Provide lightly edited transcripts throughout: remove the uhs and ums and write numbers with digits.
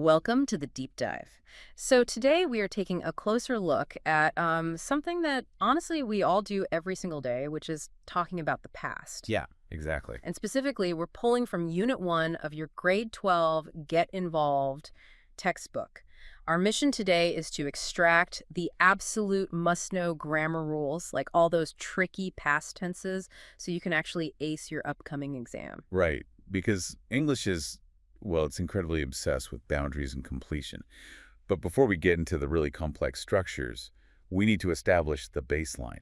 Welcome to the deep dive. So today we are taking a closer look at something that honestly we all do every single day, which is talking about the past. Yeah, exactly. And specifically, we're pulling from Unit 1 of your Grade 12 Get Involved textbook. Our mission today is to extract the absolute must-know grammar rules, like all those tricky past tenses, so you can actually ace your upcoming exam. Right, because English is, well, it's incredibly obsessed with boundaries and completion. But before we get into the really complex structures, we need to establish the baseline,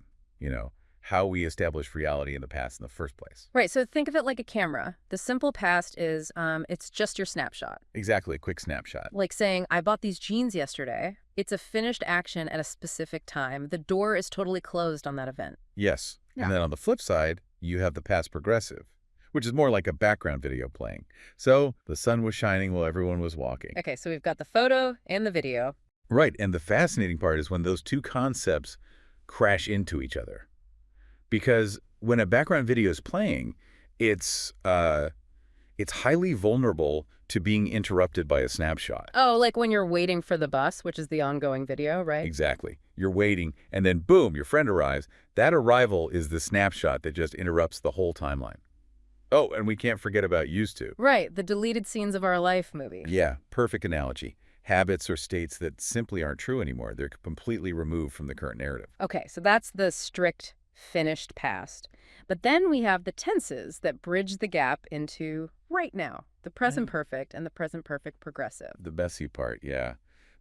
how we establish reality in the past in the first place. Right, so think of it like a camera. The simple past is it's just your snapshot. Exactly, a quick snapshot. Like saying, I bought these jeans yesterday. It's a finished action at a specific time. The door is totally closed on that event. Yes, Yeah. And then on the flip side, you have the past progressive, which is more like a background video playing. So the sun was shining while everyone was walking. Okay, so we've got the photo and the video. Right, and the fascinating part is when those two concepts crash into each other. Because when a background video is playing, it's highly vulnerable to being interrupted by a snapshot. Oh, like when you're waiting for the bus, which is the ongoing video, right? Exactly. You're waiting, and then boom, your friend arrives. That arrival is the snapshot that just interrupts the whole timeline. Oh, and we can't forget about used to. Right, the deleted scenes of our life movie. Yeah, perfect analogy. Habits or states that simply aren't true anymore. They're completely removed from the current narrative. Okay, so that's the strict, finished past. But then we have the tenses that bridge the gap into right now, the present perfect and the present perfect progressive. The messy part, yeah.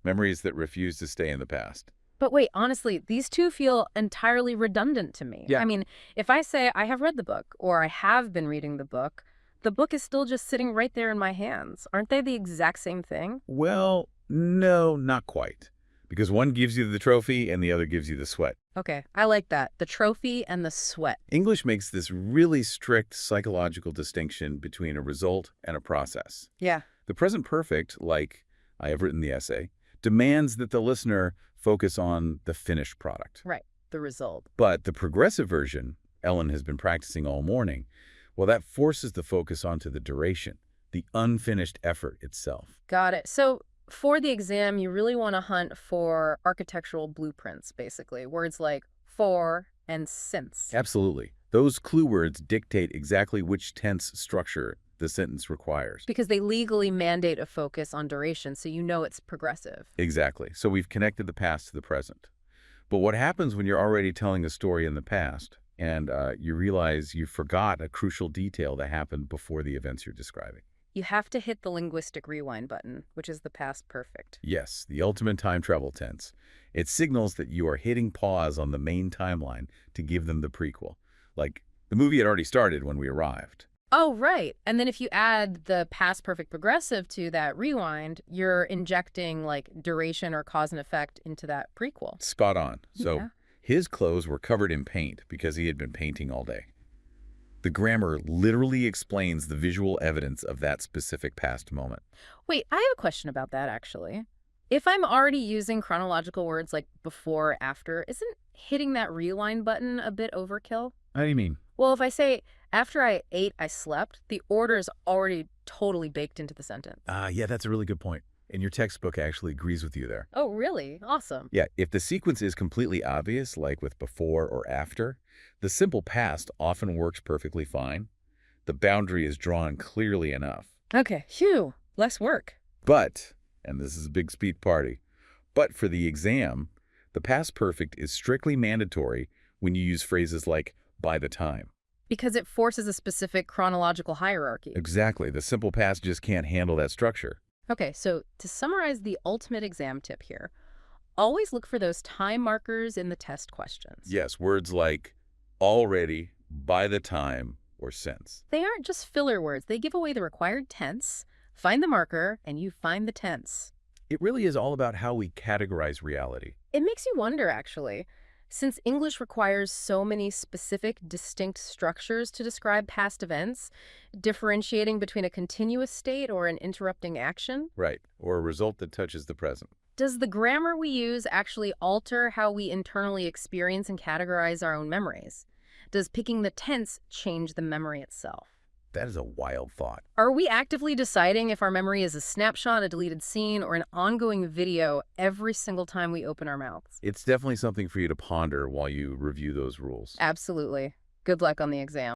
Memories that refuse to stay in the past. But wait, honestly, these two feel entirely redundant to me. Yeah. I mean, if I say I have read the book or I have been reading the book is still just sitting right there in my hands. Aren't they the exact same thing? Well, no, not quite. Because one gives you the trophy and the other gives you the sweat. Okay, I like that. The trophy and the sweat. English makes this really strict psychological distinction between a result and a process. Yeah. The present perfect, like I have written the essay, demands that the listener focus on the finished product. Right, the result. But the progressive version, Ellen has been practicing all morning, well, that forces the focus onto the duration, the unfinished effort itself. Got it. So for the exam, you really want to hunt for architectural blueprints, basically. Words like for and since. Absolutely. Those clue words dictate exactly which tense structure the sentence requires. Because they legally mandate a focus on duration, so you know it's progressive. Exactly. So we've connected the past to the present. But what happens when you're already telling a story in the past and you realize you forgot a crucial detail that happened before the events you're describing? You have to hit the linguistic rewind button, which is the past perfect. Yes, the ultimate time travel tense. It signals that you are hitting pause on the main timeline to give them the prequel. Like, the movie had already started when we arrived. Oh, right. And then if you add the past perfect progressive to that rewind, you're injecting like duration or cause and effect into that prequel. Spot on. So Yeah. his clothes were covered in paint because he had been painting all day. The grammar literally explains the visual evidence of that specific past moment. Wait, I have a question about that, actually. If I'm already using chronological words like before or after, isn't hitting that rewind button a bit overkill? How do you mean? Well, if I say, after I ate, I slept, the order is already totally baked into the sentence. Yeah, that's a really good point. And your textbook actually agrees with you there. Oh, really? Awesome. Yeah, if the sequence is completely obvious, like with before or after, the simple past often works perfectly fine. The boundary is drawn clearly enough. Okay, phew, less work. But, and this is a big speed party, but for the exam, the past perfect is strictly mandatory when you use phrases like by the time. Because it forces a specific chronological hierarchy. Exactly. The simple past just can't handle that structure. Okay, so to summarize the ultimate exam tip here, always look for those time markers in the test questions. Yes, words like already, by the time, or since. They aren't just filler words. They give away the required tense. Find the marker, and you find the tense. It really is all about how we categorize reality. It makes you wonder, actually. Since English requires so many specific, distinct structures to describe past events, differentiating between a continuous state or an interrupting action, Right, or a result that touches the present. does the grammar we use actually alter how we internally experience and categorize our own memories? Does picking the tense change the memory itself? That is a wild thought. Are we actively deciding if our memory is a snapshot, a deleted scene, or an ongoing video every single time we open our mouths? It's definitely something for you to ponder while you review those rules. Absolutely. Good luck on the exam.